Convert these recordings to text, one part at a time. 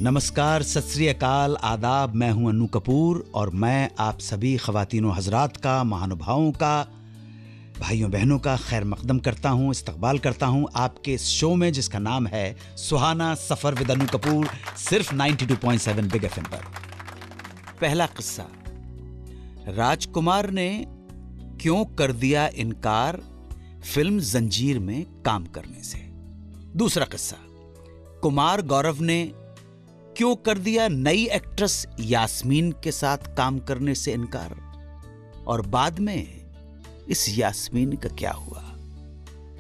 नमस्कार, सत श्री अकाल, आदाब। मैं हूं अन्नू कपूर और मैं आप सभी ख़वातीनो हज़रात का, महानुभावों का, भाइयों बहनों का खैर मकदम करता हूं, इस्तकबाल करता हूं आपके इस शो में जिसका नाम है सुहाना सफ़र विद अन्नू कपूर, सिर्फ 92.7 बिग एफएम पर। पहला किस्सा, राजकुमार ने क्यों कर दिया इनकार फिल्म जंजीर में काम करने से। दूसरा किस्सा, कुमार गौरव ने क्यों कर दिया नई एक्ट्रेस यास्मीन के साथ काम करने से इनकार, और बाद में इस यास्मीन का क्या हुआ।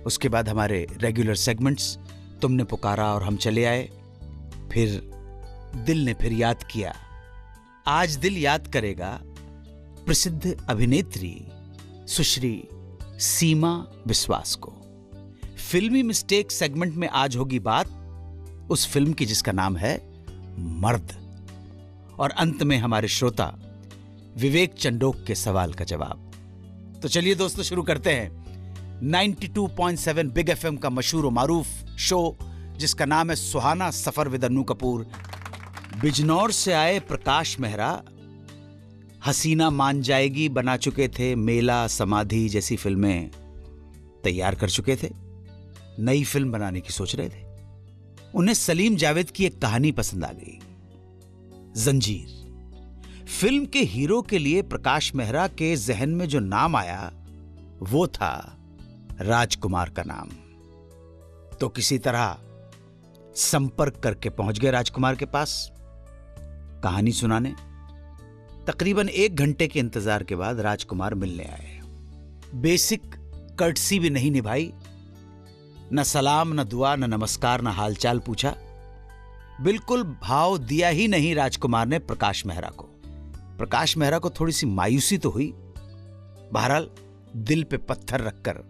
उसके बाद हमारे रेगुलर सेगमेंट्स, तुमने पुकारा और हम चले आए, फिर दिल ने फिर याद किया। आज दिल याद करेगा प्रसिद्ध अभिनेत्री सुश्री सीमा विश्वास को। फिल्मी मिस्टेक सेगमेंट में आज होगी बात उस फिल्म की जिसका नाम है मर्द, और अंत में हमारे श्रोता विवेक चंडोक के सवाल का जवाब। तो चलिए दोस्तों, शुरू करते हैं 92.7 बिग एफएम का मशहूर और मारूफ शो जिसका नाम है सुहाना सफर विद अन्नू कपूर। बिजनौर से आए प्रकाश मेहरा हसीना मान जाएगी बना चुके थे, मेला, समाधि जैसी फिल्में तैयार कर चुके थे, नई फिल्म बनाने की सोच रहे थे। उन्हें सलीम जावेद की एक कहानी पसंद आ गई, जंजीर। फिल्म के हीरो के लिए प्रकाश मेहरा के जहन में जो नाम आया वो था राजकुमार का नाम। तो किसी तरह संपर्क करके पहुंच गए राजकुमार के पास कहानी सुनाने। तकरीबन 1 घंटे के इंतजार के बाद राजकुमार मिलने आए। बेसिक कर्टसी भी नहीं निभाई, न सलाम, न दुआ, न नमस्कार, न हालचाल पूछा। बिल्कुल भाव दिया ही नहीं राजकुमार ने प्रकाश मेहरा को। प्रकाश मेहरा को थोड़ी सी मायूसी तो हुई। बहरहाल दिल पे पत्थर रखकर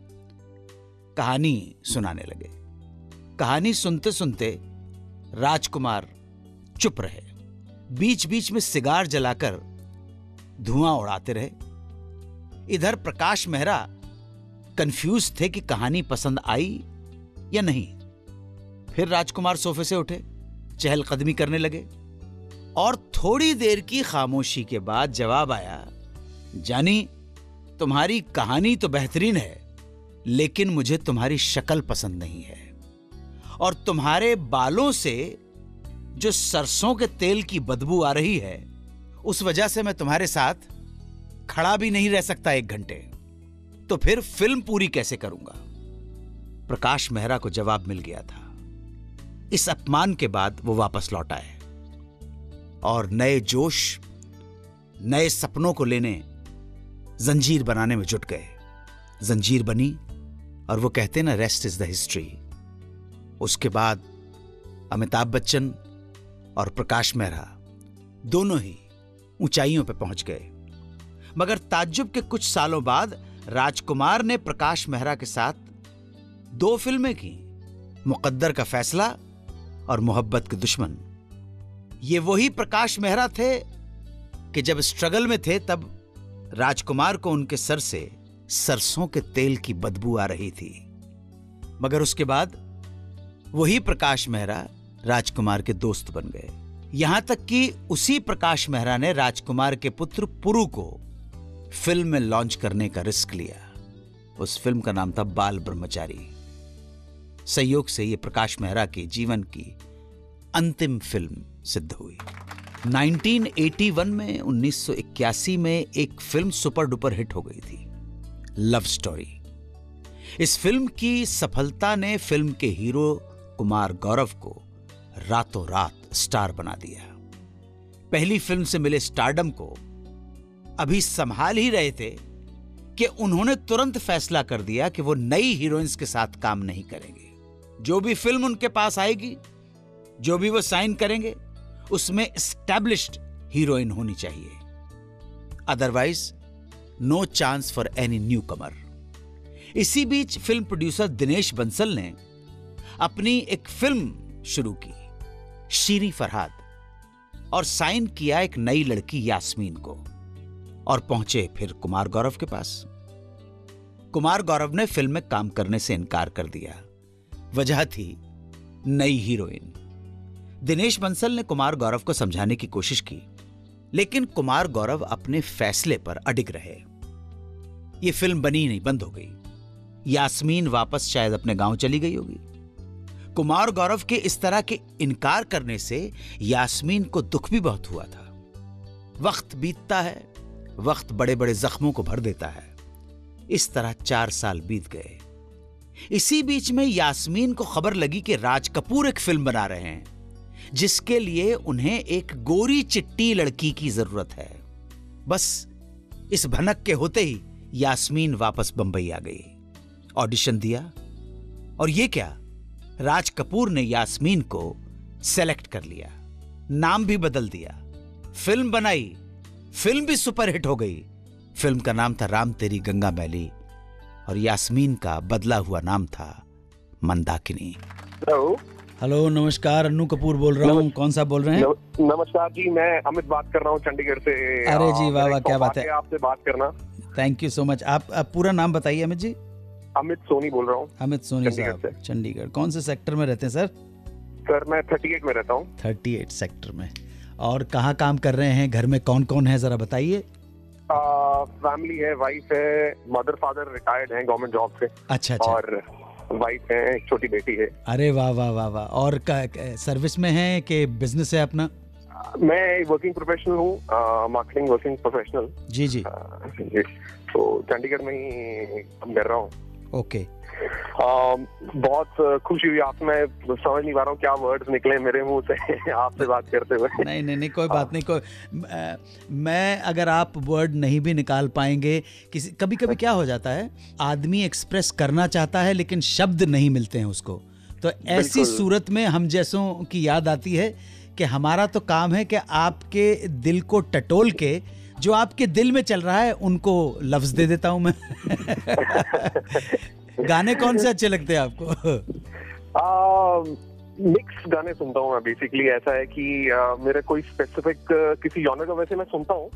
कहानी सुनाने लगे। कहानी सुनते सुनते राजकुमार चुप रहे, बीच बीच में सिगार जलाकर धुआं उड़ाते रहे। इधर प्रकाश मेहरा कंफ्यूज थे कि कहानी पसंद आई या नहीं। फिर राजकुमार सोफे से उठे, चहलकदमी करने लगे और थोड़ी देर की खामोशी के बाद जवाब आया, जानी तुम्हारी कहानी तो बेहतरीन है, लेकिन मुझे तुम्हारी शक्ल पसंद नहीं है, और तुम्हारे बालों से जो सरसों के तेल की बदबू आ रही है उस वजह से मैं तुम्हारे साथ खड़ा भी नहीं रह सकता 1 घंटे। तो फिर फिल्म पूरी कैसे करूंगा। प्रकाश मेहरा को जवाब मिल गया था। इस अपमान के बाद वो वापस लौट आए और नए जोश, नए सपनों को लेने जंजीर बनाने में जुट गए। जंजीर बनी और वो कहते ना, रेस्ट इज द हिस्ट्री। उसके बाद अमिताभ बच्चन और प्रकाश मेहरा दोनों ही ऊंचाइयों पर पहुंच गए। मगर ताज्जुब के कुछ सालों बाद राजकुमार ने प्रकाश मेहरा के साथ 2 फिल्में की, मुकद्दर का फैसला और मोहब्बत के दुश्मन। ये वही प्रकाश मेहरा थे कि जब स्ट्रगल में थे तब राजकुमार को उनके सर से सरसों के तेल की बदबू आ रही थी। मगर उसके बाद वही प्रकाश मेहरा राजकुमार के दोस्त बन गए। यहां तक कि उसी प्रकाश मेहरा ने राजकुमार के पुत्र पुरु को फिल्म में लॉन्च करने का रिस्क लिया। उस फिल्म का नाम था बाल ब्रह्मचारी। संयोग से यह प्रकाश मेहरा के जीवन की अंतिम फिल्म सिद्ध हुई। 1981 में 1981 में एक फिल्म सुपर डुपर हिट हो गई थी, लव स्टोरी। इस फिल्म की सफलता ने फिल्म के हीरो कुमार गौरव को रातों रात स्टार बना दिया। पहली फिल्म से मिले स्टारडम को अभी संभाल ही रहे थे कि उन्होंने तुरंत फैसला कर दिया कि वो नई हीरोइंस के साथ काम नहीं करेंगे। जो भी फिल्म उनके पास आएगी, जो भी वो साइन करेंगे, उसमें एस्टैब्लिश्ड हीरोइन होनी चाहिए, otherwise no chance for any newcomer. इसी बीच फिल्म प्रोड्यूसर दिनेश बंसल ने अपनी एक फिल्म शुरू की, शीरी फरहाद, और साइन किया एक नई लड़की यास्मीन को, और पहुंचे फिर कुमार गौरव के पास। कुमार गौरव ने फिल्म में काम करने से इनकार कर दिया। वजह थी नई हीरोइन। दिनेश बंसल ने कुमार गौरव को समझाने की कोशिश की, लेकिन कुमार गौरव अपने फैसले पर अडिग रहे। यह फिल्म बनी नहीं, बंद हो गई। यास्मीन वापस शायद अपने गांव चली गई होगी। कुमार गौरव के इस तरह के इनकार करने से यास्मीन को दुख भी बहुत हुआ था। वक्त बीतता है, वक्त बड़े बड़े जख्मों को भर देता है। इस तरह 4 साल बीत गए। इसी बीच में यास्मीन को खबर लगी कि राज कपूर एक फिल्म बना रहे हैं, जिसके लिए उन्हें एक गोरी चिट्टी लड़की की जरूरत है। बस इस भनक के होते ही यास्मीन वापस बंबई आ गई। ऑडिशन दिया और ये क्या, राज कपूर ने यास्मीन को सेलेक्ट कर लिया, नाम भी बदल दिया, फिल्म बनाई, फिल्म भी सुपरहिट हो गई। फिल्म का नाम था राम तेरी गंगा मैली और यास्मीन का बदला हुआ नाम था मंदाकिनी। हेलो, नमस्कार, अन्नू कपूर बोल रहा हूँ। कौन सा बोल रहे हैं? नमस्कार जी, मैं अमित बात कर रहा हूँ चंडीगढ़ से। अरे जी, वाह वाह, क्या बात है, आपसे बात करना। Thank you so much. आप पूरा नाम बताइए अमित जी। अमित सोनी बोल रहा हूँ। अमित सोनी साहब, चंडीगढ़। कौन से सेक्टर में रहते हैं सर? सर मैं 38 में रहता हूँ। 38 सेक्टर में। और कहाँ काम कर रहे हैं? घर में कौन कौन है, जरा बताइए। फैमिली है, वाइफ है, मदर फादर रिटायर्ड हैं गवर्नमेंट जॉब से। अच्छा। और वाइफ है, एक छोटी बेटी है। अरे वाह वाह वाह वाह। और सर्विस में है कि बिजनेस है अपना? मैं वर्किंग प्रोफेशनल हूँ, मार्केटिंग वर्किंग प्रोफेशनल। जी जी। तो चंडीगढ़ में ही काम कर रहा हूँ। ओके। बहुत खुशी हुई। आप, मैं समझ नहीं पा रहा हूँ क्या वर्ड्स निकले मेरे मुंह से आपसे बात करते हुए। नहीं, कोई बात नहीं। मैं अगर आप वर्ड नहीं भी निकाल पाएंगे, कभी कभी क्या हो जाता है, आदमी एक्सप्रेस करना चाहता है लेकिन शब्द नहीं मिलते हैं उसको। तो ऐसी सूरत में हम जैसों की याद आती है कि हमारा तो काम है कि आपके दिल को टटोल के जो आपके दिल में चल रहा है उनको लफ्ज दे देता हूं मैं। गाने कौन से अच्छे लगते हैं आपको? मिक्स गाने सुनता हूँ मैं। बेसिकली ऐसा है कि मेरा कोई स्पेसिफिक किसी जॉनर का वैसे मैं सुनता हूँ।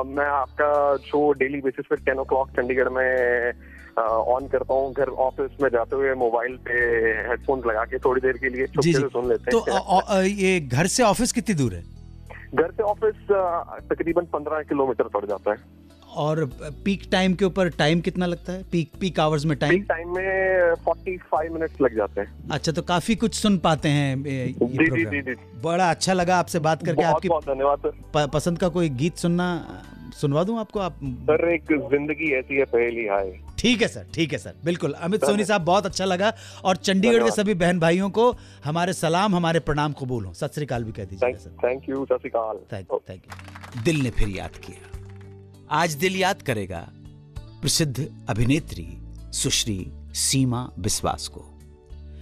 मैं आपका शो डेली बेसिस पे 10 o'clock चंडीगढ़ में ऑन करता हूँ। घर ऑफिस में जाते हुए मोबाइल पे हेडफोन्स लगा के थोड़ी देर के लिए चुपके से सुन लेते हैं। तो ये घर से ऑफिस कितनी दूर है? घर से ऑफिस तकरीबन 15 किलोमीटर पड़ जाता है। और पीक टाइम के ऊपर टाइम कितना लगता है? पीक आवर्स में टाइम? पीक टाइम में 45 मिनट्स लग जाते हैं। अच्छा, तो काफी कुछ सुन पाते हैं ये प्रोग्राम। जी। बड़ा अच्छा लगा आपसे बात करके। आपकी बहुत धन्यवाद। पसंद का कोई गीत सुनवा दूं आपको? आप सर, एक जिंदगी ऐसी है पहेली हाय। ठीक है सर, बिल्कुल। अमित सोनी साहब, बहुत अच्छा लगा। और चंडीगढ़ के सभी बहन भाइयों को हमारे सलाम, हमारे प्रणाम कबूल हो। सत श्री अकाल भी कह दीजिए सर। थैंक यू, सत श्री अकाल। Thank you. दिल ने फिर याद किया। आज दिल याद करेगा प्रसिद्ध अभिनेत्री सुश्री सीमा बिस्वास को।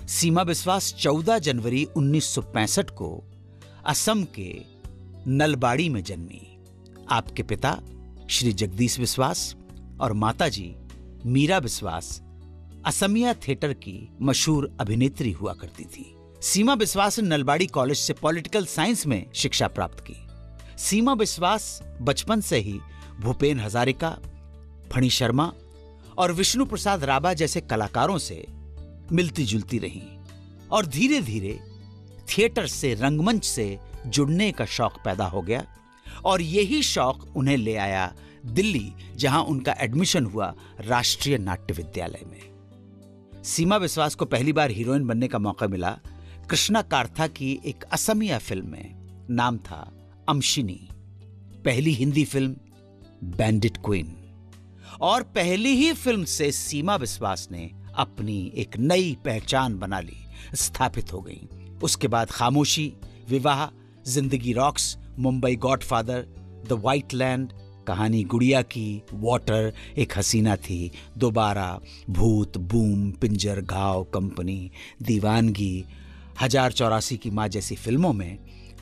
सीमा बिस्वास 14 जनवरी 1965 को असम के नलबाड़ी में जन्मी। आपके पिता श्री जगदीश बिस्वास और माताजी मीरा बिस्वास असमिया थिएटर की मशहूर अभिनेत्री हुआ करती थी। सीमा बिस्वास ने नलबाड़ी कॉलेज से पॉलिटिकल साइंस में शिक्षा प्राप्त की। सीमा बिस्वास बचपन से ही भूपेन हजारिका, फणी शर्मा और विष्णु प्रसाद राभा जैसे कलाकारों से मिलती जुलती रहीं और धीरे धीरे थिएटर से, रंगमंच से जुड़ने का शौक पैदा हो गया। और यही शौक उन्हें ले आया दिल्ली, जहां उनका एडमिशन हुआ राष्ट्रीय नाट्य विद्यालय में। सीमा बिस्वास को पहली बार हीरोइन बनने का मौका मिला कृष्णा कार्था की एक असमिया फिल्म में। नाम था अमशिनी। पहली हिंदी फिल्म बैंडिट क्वीन। और पहली ही फिल्म से सीमा बिस्वास ने अपनी एक नई पहचान बना ली, स्थापित हो गई। उसके बाद खामोशी, विवाह, जिंदगी rocks, Mumbai godfather, the white land, कहानी गुड़िया की, वाटर, एक हसीना थी, दोबारा, भूत, बूम, पिंजर, घाव, कंपनी, दीवानगी, 1084 की माँ जैसी फिल्मों में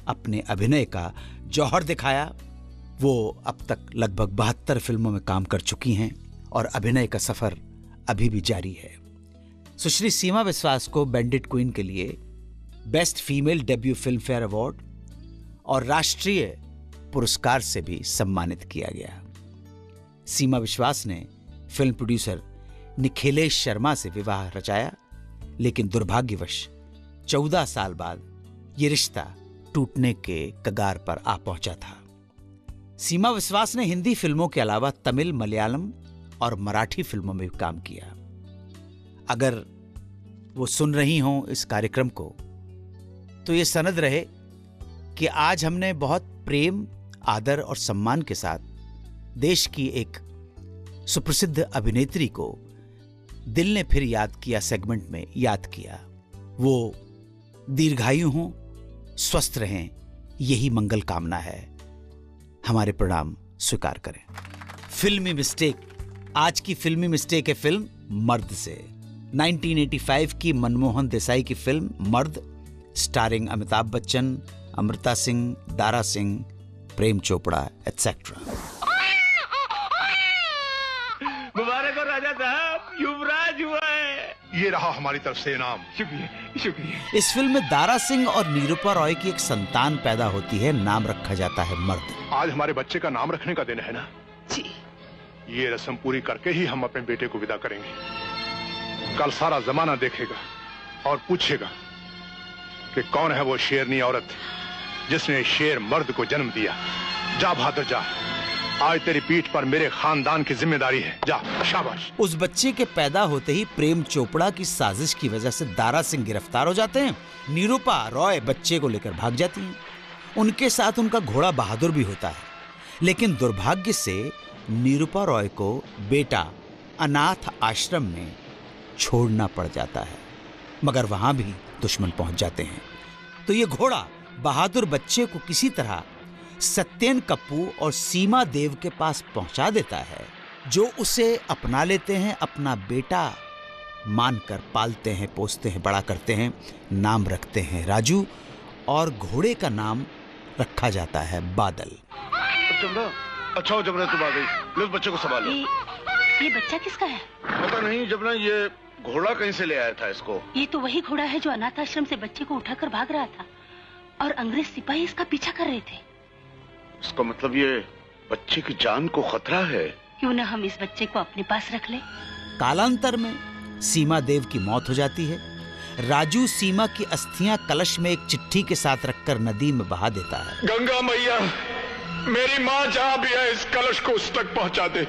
अपने अभिनय का जौहर दिखाया। वो अब तक लगभग 72 फिल्मों में काम कर चुकी हैं और अभिनय का सफर अभी भी जारी है। सुश्री सीमा बिस्वास को बैंडिट क्वीन के लिए best female debut film fair award और राष्ट्रीय पुरस्कार से भी सम्मानित किया गया। सीमा बिस्वास ने फिल्म प्रोड्यूसर निखिलेश शर्मा से विवाह रचाया, लेकिन दुर्भाग्यवश 14 साल बाद ये रिश्ता टूटने के कगार पर आ पहुंचा था। सीमा विश्वास ने हिंदी फिल्मों के अलावा तमिल, मलयालम और मराठी फिल्मों में भी काम किया। अगर वो सुन रही हों इस कार्यक्रम को तो ये सनद रहे कि आज हमने बहुत प्रेम, आदर और सम्मान के साथ देश की एक सुप्रसिद्ध अभिनेत्री को दिल ने फिर याद किया सेगमेंट में याद किया। वो दीर्घायु हों, स्वस्थ रहें, यही मंगल कामना है। हमारे प्रणाम स्वीकार करें। फिल्मी मिस्टेक, आज की फिल्मी मिस्टेक है फिल्म मर्द से। 1985 की मनमोहन देसाई की फिल्म मर्द, स्टारिंग अमिताभ बच्चन, अमृता सिंह, दारा सिंह, प्रेम चोपड़ा एटसेट्रा। मुबारक हो राजा साहब, युवराज हुआ है। ये रहा हमारी तरफ से इनाम। शुक्रिया शुक्रिया। इस फिल्म में दारा सिंह और निरूपा रॉय की एक संतान पैदा होती है, नाम रखा जाता है मर्द। आज हमारे बच्चे का नाम रखने का दिन है ना जी। ये रस्म पूरी करके ही हम अपने बेटे को विदा करेंगे। कल सारा जमाना देखेगा और पूछेगा कि कौन है वो शेरनी औरत जिसने शेर मर्द को जन्म दिया। जा बहादुर जा, आज तेरी पीठ पर मेरे खानदान की जिम्मेदारी है। जा, शाबाश। उस बच्चे के पैदा होते ही प्रेम चोपड़ा की साजिश की वजह से दारा सिंह गिरफ्तार हो जाते हैं। निरूपा रॉय बच्चे को लेकर भाग जाती हैं। उनके साथ उनका घोड़ा बहादुर भी होता है, लेकिन दुर्भाग्य से निरूपा रॉय को बेटा अनाथ आश्रम में छोड़ना पड़ जाता है, मगर वहां भी दुश्मन पहुंच जाते हैं। तो ये घोड़ा बहादुर बच्चे को किसी तरह सत्येन कप्पू और सीमा देव के पास पहुंचा देता है, जो उसे अपना लेते हैं, अपना बेटा मानकर पालते हैं, पोसते हैं, बड़ा करते हैं, नाम रखते हैं राजू, और घोड़े का नाम रखा जाता है बादल। अच्छा हो जब तुम आ गई, लो बच्चे को संभालो। ये बच्चा किसका है? पता नहीं, जब ना ये घोड़ा कहीं से ले आया था इसको। ये तो वही घोड़ा है जो अनाथ आश्रम से बच्चे को उठाकर भाग रहा था और अंग्रेज सिपाही इसका पीछा कर रहे थे। इसका मतलब ये बच्चे की जान को खतरा है। क्यों न हम इस बच्चे को अपने पास रख ले। कालांतर में सीमा देव की मौत हो जाती है। राजू सीमा की अस्थियां कलश में एक चिट्ठी के साथ रखकर नदी में बहा देता है। गंगा मैया, मेरी माँ जहाँ भी है इस कलश को उस तक पहुँचा दे।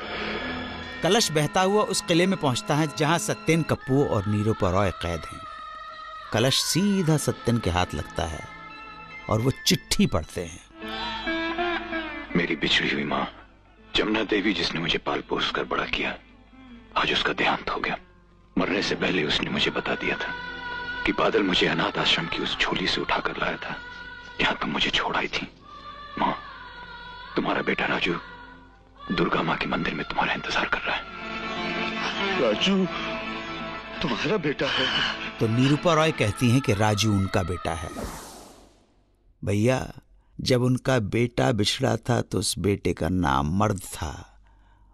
कलश बहता हुआ उस किले में पहुंचता है जहां सत्येन कप्पू और निरूपा रॉय कैद हैं। कलश सीधा सत्येन के हाथ लगता है और वो चिट्ठी पढ़ते हैं। मेरी बिछड़ी हुई माँ जमुना देवी, जिसने मुझे पाल पोस कर बड़ा किया, आज उसका देहांत हो गया। मरने से पहले उसने मुझे बता दिया था कि बादल मुझे अनाथ आश्रम की उस झोली से उठाकर लाया था जहां तुम मुझे छोड़ आई थी। माँ, तुम्हारा बेटा राजू दुर्गा माँ के मंदिर में तुम्हारा इंतजार कर रहा है। राजू तुम्हारा बेटा है? तो निरूपा रॉय कहती हैं कि राजू उनका बेटा है। भैया, जब उनका बेटा बिछड़ा था तो उस बेटे का नाम मर्द था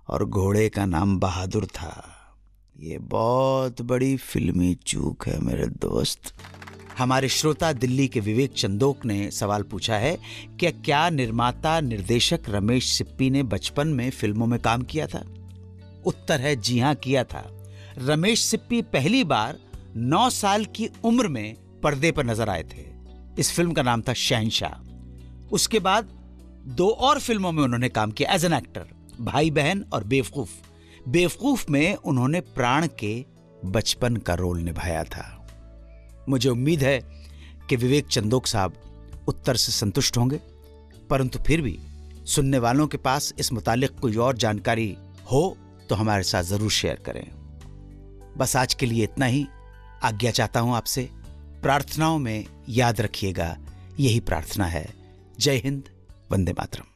और घोड़े का नाम बहादुर था। ये बहुत बड़ी फिल्मी चूक है मेरे दोस्त। हमारे श्रोता दिल्ली के विवेक चंदोक ने सवाल पूछा है कि क्या निर्माता निर्देशक रमेश सिप्पी ने बचपन में फिल्मों में काम किया था? उत्तर है जी हां, किया था। रमेश सिप्पी पहली बार 9 साल की उम्र में पर्दे पर नजर आए थे। इस फिल्म का नाम था शहंशाह। उसके बाद 2 और फिल्मों में उन्होंने काम किया एज एन एक्टर, भाई बहन और बेवकूफ। बेवकूफ में उन्होंने प्राण के बचपन का रोल निभाया था। मुझे उम्मीद है कि विवेक चंदोक साहब उत्तर से संतुष्ट होंगे, परंतु फिर भी सुनने वालों के पास इस मुतालिक कोई और जानकारी हो तो हमारे साथ जरूर शेयर करें। बस आज के लिए इतना ही। आज्ञा चाहता हूं आपसे। प्रार्थनाओं में याद रखिएगा, यही प्रार्थना है। जय हिंद, वंदे मातरम।